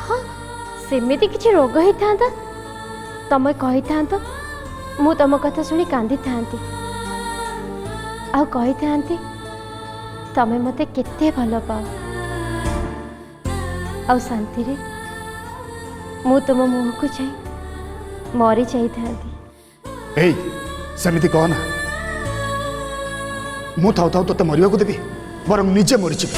हाँ सेମିତି किसी रोग होता तमें कही था मु तुम कथा शुणी कांदी था कही था तमें मते केते भल पाओ आ शांति रे मु तुम मुह को चाहे मरी चाहिए सेमिति कहना मु थाउ थाउ तोते मरिया को देबी बर निजे मरीची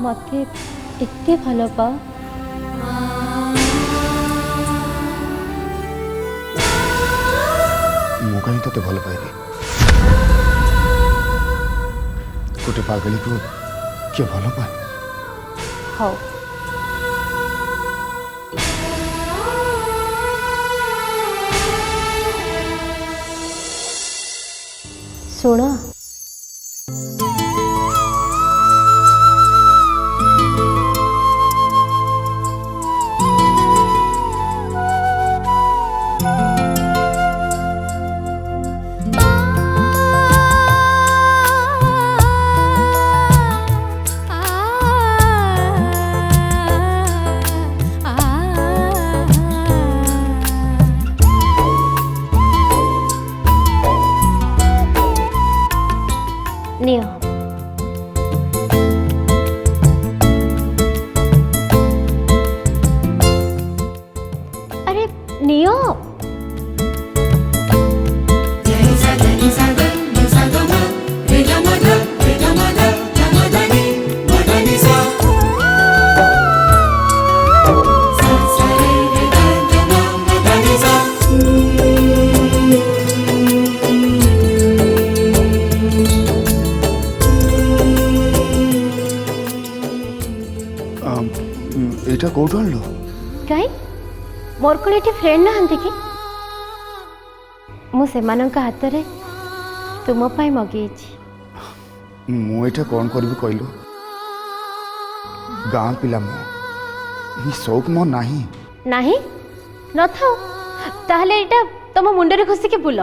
मते एते भल पाओ मु कहीं तोते भल पाइबी गोटे पागली को किए भल पाए हाँ सुन नियो अरे नियो एटा कोठ आनलो कहीं मोर को एटी फ्रेंड ना कि मु सेमानंक हाथ रे तुम पाई मगे मु एटा कौन करबी कहलो गाँ पिला मु शौक मो नाही नाही न थाओ ताहले एटा तुम मुंडे खुशी के बुल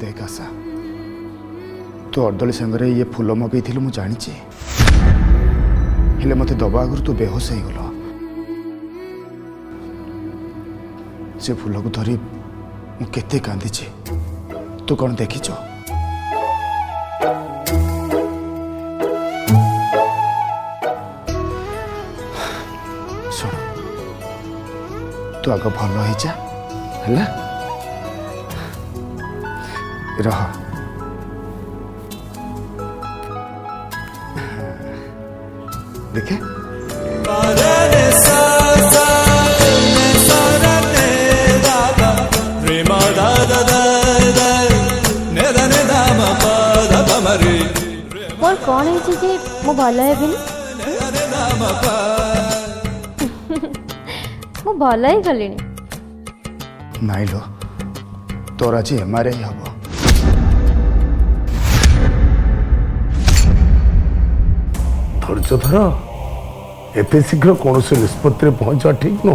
देख आशा तो अर्दली संगे ये फूल मगई मु जानी हेले मते दबा आगर तू बेहोश हो गल से फूल को धरी मु केते कांदी तू कौन देखिच सुन तू आग भल हो जा है रह देखे मोर कौन है जे मु भल है बिन मु भल ही गलिनी नाई लो तोर आज एमआरआई हम धैर्य धर एते शीघ्र कौन से निष्पत्ति पहुंचा ठीक नो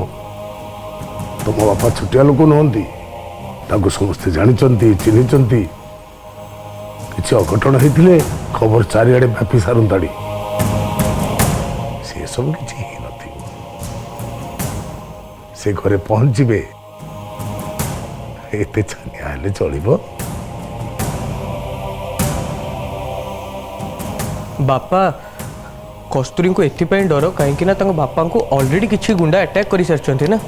तुम बापा छोटिया लोक नुहति समस्ते जानी चिन्ह किसी अघटन होते खबर चारिआडे व्यापी सारूंताड़ी सी सब किसी ही नथी से घरे पहुंचे एते छानिया हेले चलिबो बापा कस्तूरी को एथिपाई डर कहीं बापा को ऑलरेडी किसी गुंडा अटैक कर सारी ना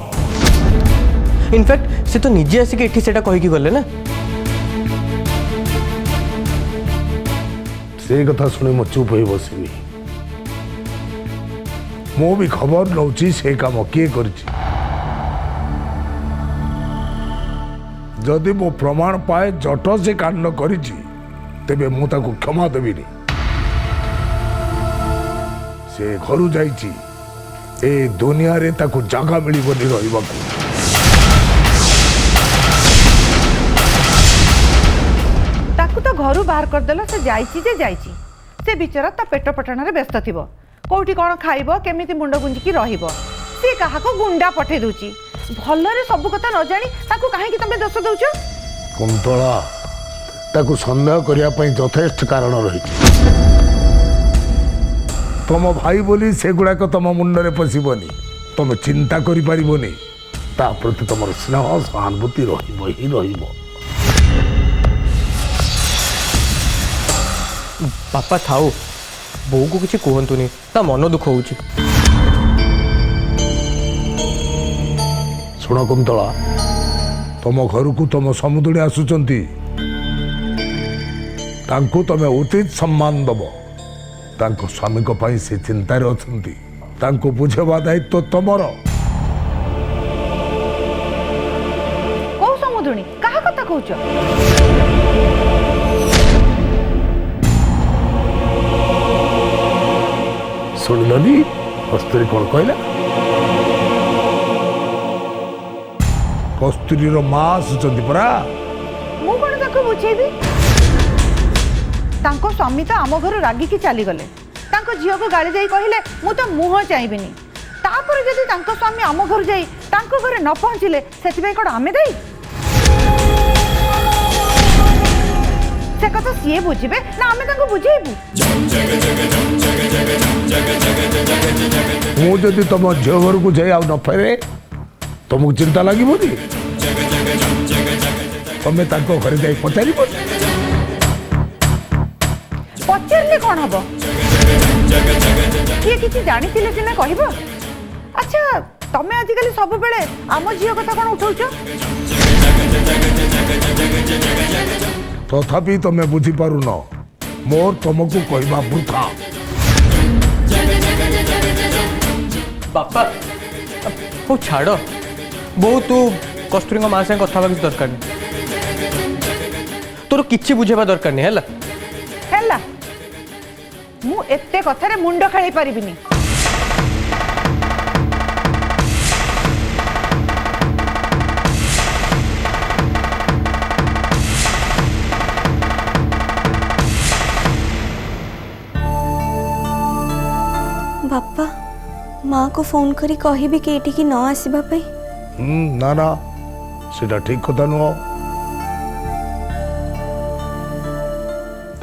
इनफैक्ट से तो निजे आसिक एठी सेटा कहिकी गले ना से कथा शुणी मो चुप हो बसनी मो भी खबर नौची से काम किए कर जदि मो प्रमाण पाए जट से कांड कर तेबे मु ताकू क्षमा देविनी से घर जाइए ए दुनिया रे ताकू जगह मिलबनी रहिबाकू ताकू तो घर बाहर करदेल से जाइए से बिचारा ता पेट पटण व्यस्त थी कौटी कौन खाइब केमिति मुंड गुंजिकी रहिब सी क्या गुंडा पठे दूची भलरे सब कथा न जानी ताकू काहेकि तमे दोष दउछ कुंतला ताकू संदेह करिया पई यथेष्ट कारण रही तुम भाई बोली सेगुड़ाक तुम मुंडरे पशिबनी तुम चिंता करि परिबनी ता प्रति तुम स्नेह सहानुभूति रहिब ही रहिब बापा थाऊ बोऊ को किसी कहतुनी ता मन दुख होउची शुण कुंतला तुम घर को तुम समुदुणी आसुचंती तांको तमे उचित सम्मान दब तांको स्वामी को पाई से चिंतार अछंती तांको बुझेवा दायित्व तमर को समुदुणी कहा कथा कहूछ शुणिलनी कस्तूरी कौन कहला कस्तूरीर माँ आसुचंती परा मु कौन ताको बुझेबी तांको स्वामी तो आम घर रागिकी चली गले तांको झील को गाड़ी जाई कहले मु तो मुह चाहबिनी तापर जदि तांको स्वामी आम घर जाई तांको घरे न पहुँचिले सेतिबे कोड आमे देई से कथा सीए बुझिबे ना आमे तांको बुझेबू मु जदि तुम झील घर को जाई न फेरे तुमको चिंता लगी तुम्हें तांको घरे जाई पचारि पचारे कौन हम किए किसी जानी सीना कह अच्छा तमें आजिकल सब बेले आम झील कथा कौन उठाउछ तथापि तुम्हें बुझीपारुन मोर तुमको कहवा वृथा बापा हो छाड़ बहु तू कस्तूरी माँ से कथा किसी दरकार नहीं तोर किसी बुझेबा दरकार नहीं है मु एते कथारे मुंड खाई परिबिनी बापा माँ को फोन करी कहबी कि एठी न आसीबा पई ना ना सेटा ठीक कथा नुह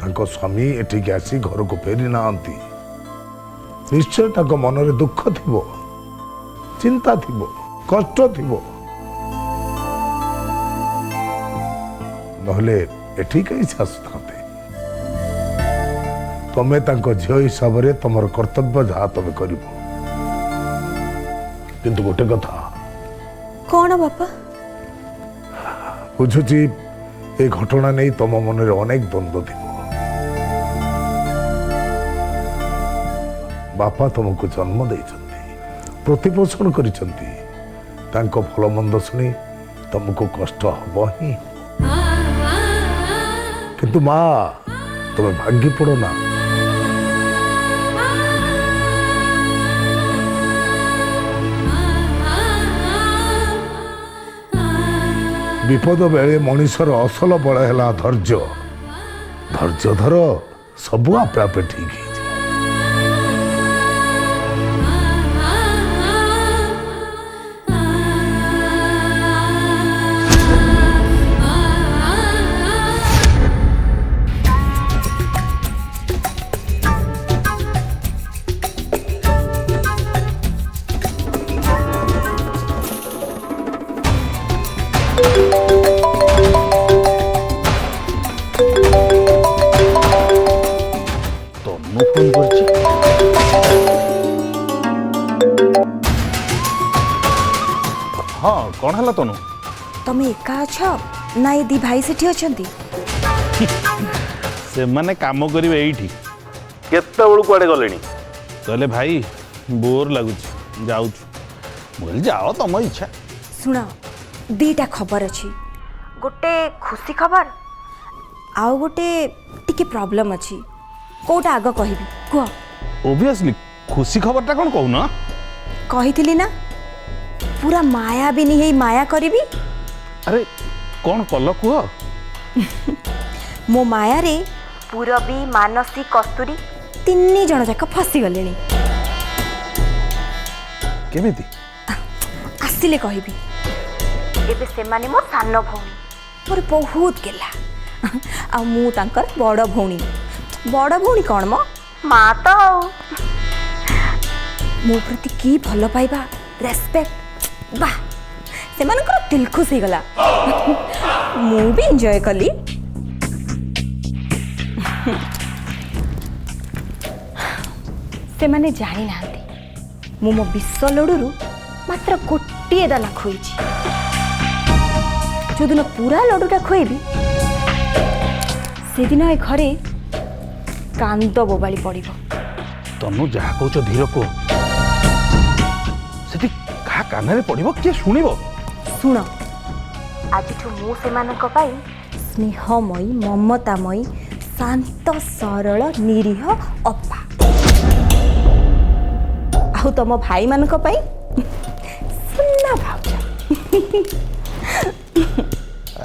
तांको स्वामी एठिक आसी घर को फेरी नांती निश्चय तांको मनरे दुख थिबो चिंता थिबो कष्ट थिबो नहले एठी कई आसुतांते तमे तांको झियो हिसाब रे तमर कर्तव्य जहा तमे करिवो किंतु गोटे कथा कौन बापा बुझुची ए घटना नहीं तम मन रे अनेक द्वंद्व थी बापा तुमको जन्म देइछंती प्रतिपोषण करिछंती तांको भल मंद सुनी तुमको कष्ट हब ही किंतु माँ तुम्हें भाग्य पड़ो ना विपद बेले मनीषर असल बल है धैर्य धैर्य धर सबू आपे आपे ठीक है हाँ कौन है तनु तमे एका अछ ना ये दी भाई सेठी अछंती से माने काम करिवे एठी केत्ता बळु कुआडे गलेनी कहले भाई बोर लागुच जाउछ बोल जाओ तुम इच्छा सुना दीटा खबर अछि गोटे खुशी खबर आउ गोटे टिके प्रॉब्लम अछि कोटा आग कहबी कह ओबियसली खुशी खबरटा कौन कहूना कहिथिली ना पूरा माया भी नहीं माया करीबी अरे कौन कल कुह मो माया रे पूरबी मानसी कस्तूरी 3 जण जाक फसीगले केमिति आसिले कहबी एबे से माने मो सान भौणी मोर बहुत गेला आ मु तांकर बड़ भौणी कौन मो माँ तो मो प्रति की भल पाइबा रेस्पेक्ट वाह से मानकर दिल खुश हो गला मु भी एंजॉय कली से माने जानी नांती मु मो विश्व लडुरु मात्र गोटे दाना खोईची जो दिन पूरा लडुटा खोईबी से दिन ए घरे कांद बोबाली पड़िबो तनु जहा कहूच धीर को सेठी का कानरे पड़िबो के सुनिबो शुण आज मु से स्नेहमयी ममतामयी शांत सरल निरीह अपा आउ तुम भाई मान सुना भाउज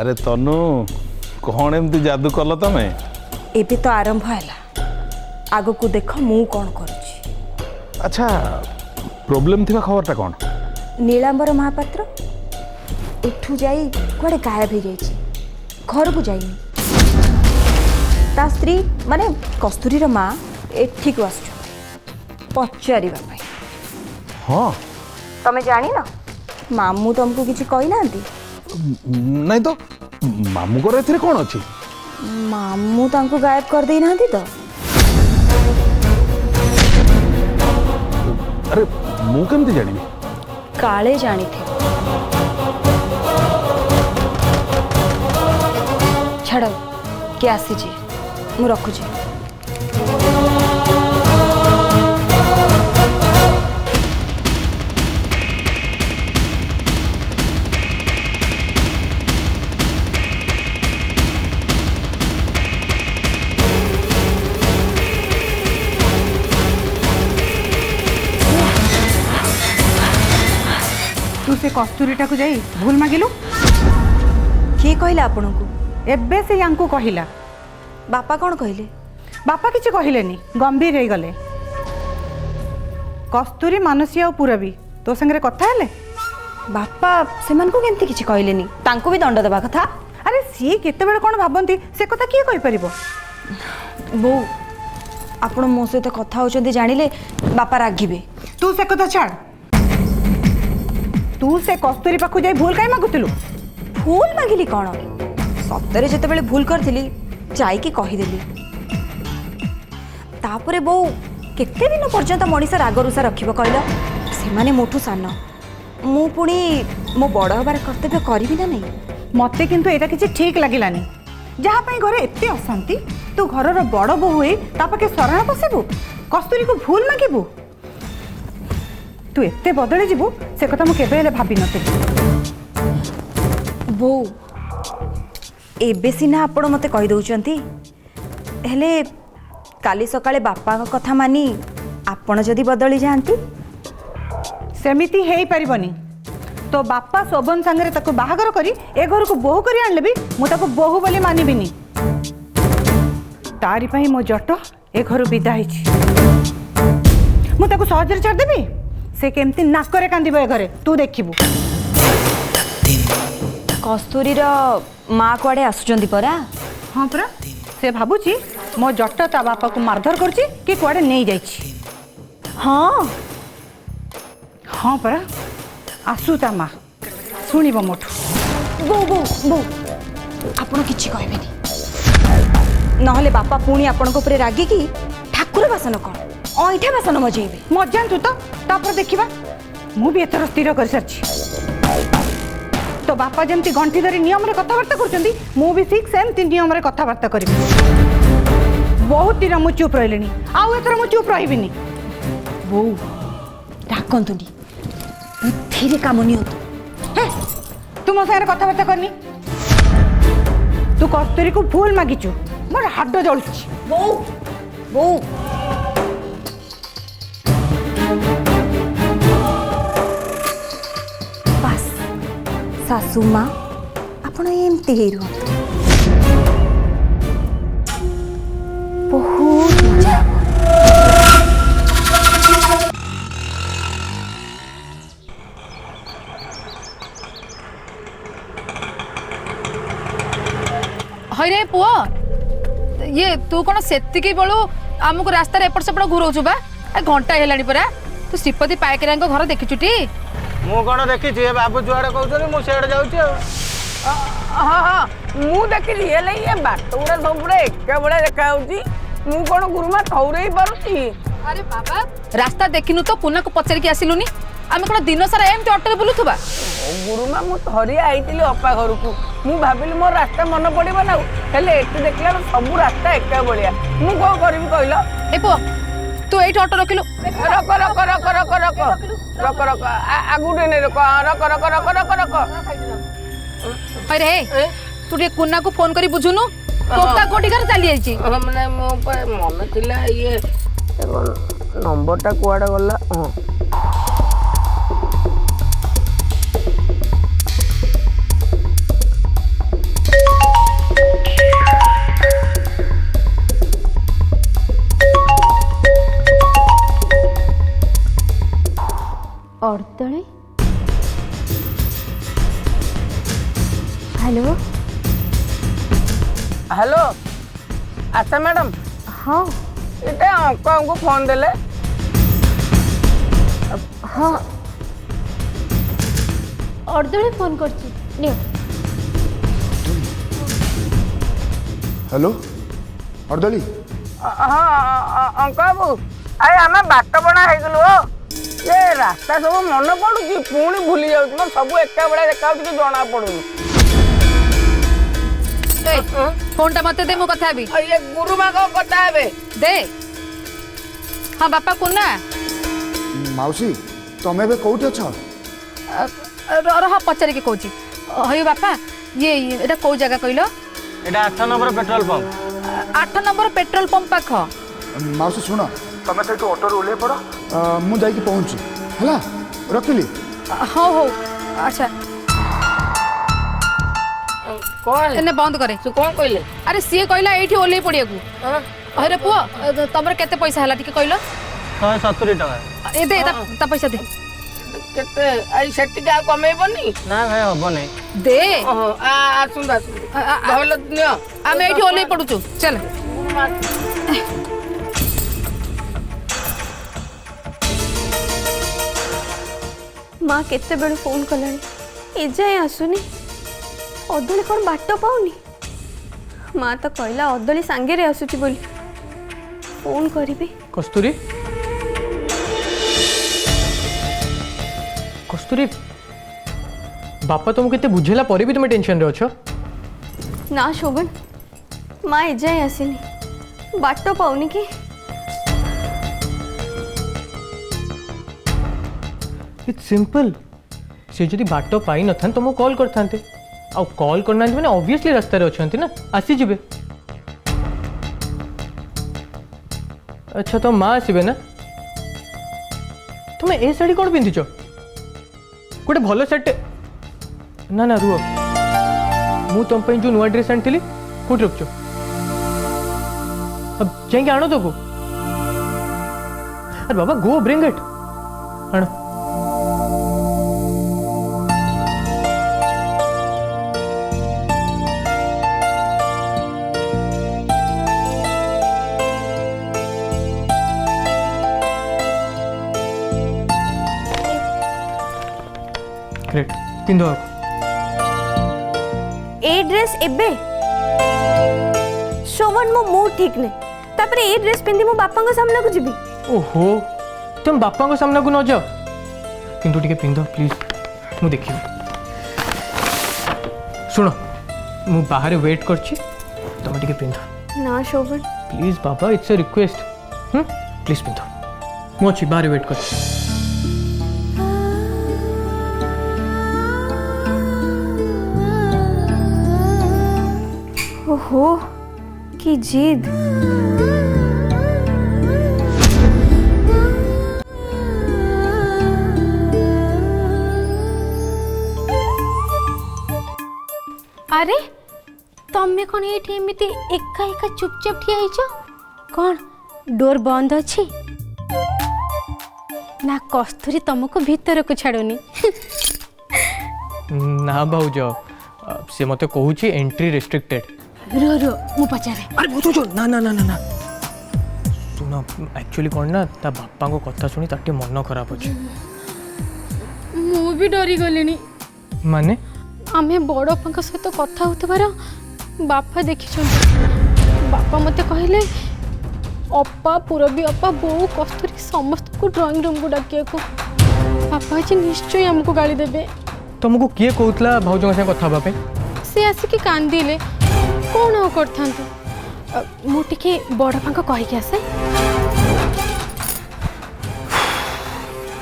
अरे तनु कौन एमती जादू कल तमे एबे तो आरंभ है आग को देख मु कौन करुची अच्छा प्रॉब्लम थिबा खबरटा कौन नीलांबर महापात्र एठू जाई कुआडे गायब हो जाई घर को जाइनी ता स्त्री माने कस्तूरी रो माँ एठी को आसु पचारिबा पई हाँ तमे जानी ना मामू तुमको किसी कही ना नहीं तो मामू को एथिरे कौन अछि मामू तांको गायब कर देई ना तो अरे मु केमती जानी काले जानी थे छड़ के आसीजे मु रखुची तू से कस्तूरीटा को जाई भूल मागिलु किए कहला आपन को एबे से यांकू कहिला बापा कौन कहले बापा किछि कहिलेनी गंभीर हो गले कस्तूरी मानसी आ पूरबी तो संगे कथा हेले बापा सेमान को केमती किछि कहलेनी तांको भी दंड देबा कथा अरे सी केते बेले कोन भाबंती से कथा किए कहि परिबो बो आपण मो सहित कथा होचंदी जानिले बापा रागिबे तू से कथा छाड़ तू से कस्तूरी पाखु जाई भूल काई मागुतिलु भूल मागिली कौन सतरे जिते बड़े भूल करथिली जाई की कही देली तापरे बो केते दिन पर्यंत मनीष राग रुषा रखिबो कहला से माने मोठू सान मु पुणी मो बड़ हबार कर्तव्य करी ना नहीं मते किंतु एटा किछि ठीक लागिलानी जहा पई घरे एते अशांति तू घरर बड़ बो होई ता पाके शरण पसिबु कस्तूरी को भूल मागिबु तू एते बदले जीवु से कथा मु केबे हेले भाबी नथिली बो एबे सिना आपण मते कहि दउचंती हेले काली सकाळे बापा कथा मानी आपण जदी बदली जानती सेमिति हेई परिबनी तो बापा शोभन संगे ताको बाहागर करी ए घर को बोहू करी आनले भी मु ताको बोहू बोली मानिबिनी तारी पई मो जट ए घर विदा हिची मु ताको सहजरे छाड़ देबी से केमती नाकरे कांदिबो ए घरे तू देखिबू कस्तूरी माँ कुआडे आसुचंदी परा हाँ परा से भाबुची मो जट ता बापा को मारधर करची कि कुआडे नहीं जाइची हाँ हाँ परा आसु ता माँ सुनिबो मोठू बो बो बो आपण किछि कहबेनी नहले बापा पुणी आपण को ऊपर रागी की ठाकुर बासन कौन ऐठा बासन मजेबे मजान्तु तो तापर देखिबा मु भी एथर स्थिर कर सरची तो बापा जमती घंटी धरी नियम रे कथाबार्ता करचंदी मु भी ठीक सेमती नियम रे कथाबार्ता करिबी बहुत दिन मु चुप रहिलेनी आउ एथर मु चुप रहिबिनी बो डाकंतुनी बुद्धि रे काम नियंतु हे तू मो संगे कथाबार्ता करनी तू कस्तूरी को भूल मागिचु मोर हाड जळुची बो बो बस सासू माँ आपण एमती ही रुहतु बहुत मजा हब। हईरे पुओ ये तू कौन सेतिकी बेलू आमको रास्तार एपट सेपट घूरौछु बा घंटा हेलानी परा तू श्रीपति पायकरा घर देखिछुटी ମୁଁ କ'ଣ ଦେଖିଛି ଏ ବାବୁ ଯୁଆଡ଼େ କହୁଛନ୍ତି ମୁଁ ସିଆଡ଼େ ଯାଉଛି ଆଉ ହଁ ହଁ ମୁଁ ଦେଖିଲି ହେଲେ ଇଏ ବାଟ ଗୁଡ଼ା ସବୁବେଳେ ଏକା ଭଳିଆ ଦେଖାଯାଉଛି ମୁଁ କ'ଣ ଗୁରୁମା ଠଉରେଇ ପାରୁଛି अरे बाबा रास्ता देखिनु तो पुना को पचारिकी आसिलुनी आमे कोन दिन सारा एमती ऑटो रे बुलुथबा गुरुमा ମୁଁ ଥରିଆ ଆଇଥିଲି ଅପା ଘରକୁ ମୁଁ ଭାବିଲି ମୋ ରାସ୍ତା ମନେ ପଡ଼ିବ ନା ହେଲେ ଏଠି ଦେଖିଲା ସବୁ ରାସ୍ତା ଏକା ଭଳିଆ ମୁଁ କ'ଣ କରିବି କହିଲ ए पुओ तू एठी ऑटो रखिलु ରକ ରକ ରକ ରକ ରକ ରକ ରକ ଆଗୁଟେ ନେ ରକ ରକ ରକ ରକ ରକ ରକ अरे तू टे कुना को फोन करी बुझुनु टोका कोठी घर चली आइची ମାନେ ମୋ ମନେ ଥିଲା ଇଏ ନମ୍ବରଟା କୁଆଡ଼େ ଗଲା ହଁ अर्दली हेलो हेलो अच्छा मैडम हाँ এটা অঙ্ক আমাকে ফোন দেলে हाँ अर्दली फोन करची नियो हेलो अर्दली ହଁ ଅଙ୍କ ବାବୁ ଆରେ ଆମେ ବାଟ ବଣା ହେଇଗଲୁ ଓ ଏ ରାସ୍ତା ସବୁ ମନେ ପଡୁଛି ପୁଣି ଭୁଲି ଯାଉଛି ମୋର ସବୁ ଏକା ଭଳିଆ ଦେଖାଯାଉଛି କି ଜଣା ପଡୁନି फोनटा मते दे मु कथा भी ये गुरुमा को कथा हेबे दे हाँ बापा कुना माउसी तमे बे कोउठी अछ रह पचारि के कहूची हयो बापा ये एटा को जगह कहलो এটা 8 number petrol pump 8 number petrol pump पाख माउसी सुन तमे सेठू ऑटो रे ओले पड़ मु जाई की पहुंची हला रखिली हाँ हो अच्छा कौन एने बंद करे तू कौन कहले अरे सी कहला एठी ओले पड़िया को अरे पुओ तमर केते पैसा हला ठीक कहलो 170 টাকা ए दे ता पैसा दे केते आई सेठी का कमेबनी না ভাই হবো নাই दे आसुंद आसुंद भल नियो आमे एठी ओले पडुचु चल माँ केते बेलू फोन कलानी एजाए आसुनी अदली कौन बाट पाऊनी माँ तो कहला अदली सांगे रे आसुची बोली फोन करी कस्तूरी कस्तूरी बापा तुमको केते बुझेला पर भी तुम टेंशन रे अछो ना शोभन माँ एजाए आसीनी बाट पाऊनी कि इट्स सिंपल से जदि बाट पाई न थान तुमको कॉल करथांते आ कॉल करना माने ऑब्वियसली रास्ता रे अछंती ना आसी जिबे अच्छा तो माँ आसबे ना तुम ए शाड़ी कौन पिंधिच गोटे भल सेट ना ना रुह मु तुम जो नुआ ड्रेस आनी कौट रखुच अब जाइए आण तो को अरे बाबा गो ब्रिंग इट आण ग्रेट पिंधो ए ड्रेस एबे शोभन मो मूड ठीक ने तापर ए ड्रेस पिंदी मो बापा को सामने को जीबी ओहो तुम बापा को सामने को न जाओ किंतु टिके पिंधो प्लीज मु देखिबे सुनो मु बाहर वेट करछि तुम टिके पिंधो ना शोभन प्लीज बाबा इट्स अ रिक्वेस्ट प्लीज पिंधो मु अछि बाहर वेट करछि ओहो की जिद अरे तमे कौन ये एमती एका एका चुपचाप ठिया कौन डोर बंद अच्छी ना कस्तूरी तुमको भीतर को छाड़ुनी ना भाउज से मत कहूँ एंट्री रेस्ट्रिक्टेड। रो मु पचारे अरे भाउज ना ना ना ना ना सुन एक्चुअली कौन ना ता बापा को कथा शुणी ताटे मन खराब अच्छे। मु भी डरी गलिनी माने आमे बड़ बापा सहित कथा होतबार बापा देखी बापा मते कहले अप्पा पुरबी अप्पा बो कस्तूरी समस्त को ड्राइंग रूम को डाकिया को बापा जी निश्चय हमको गाली देबे। तुमको किए कहूला भाउज से कथा हाँपे से आसिक कांदिले कौन हो करता मु टिके बड़ बापा कहीकि आसे।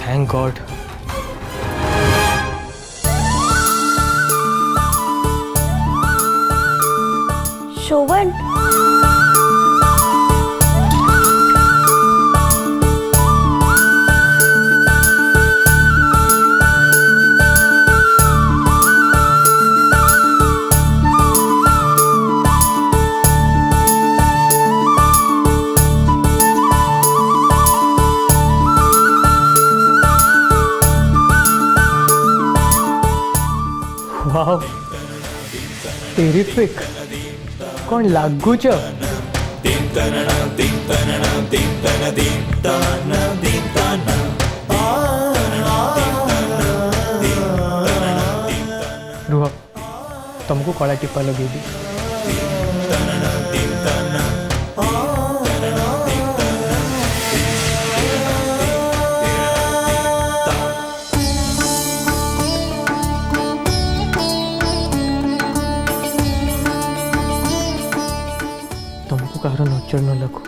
Thank God. Shobhan wow terrific कौन लागुच रुह तुमको कला टिप्पा लगे दी। तुमको कହାର नजर न लगो।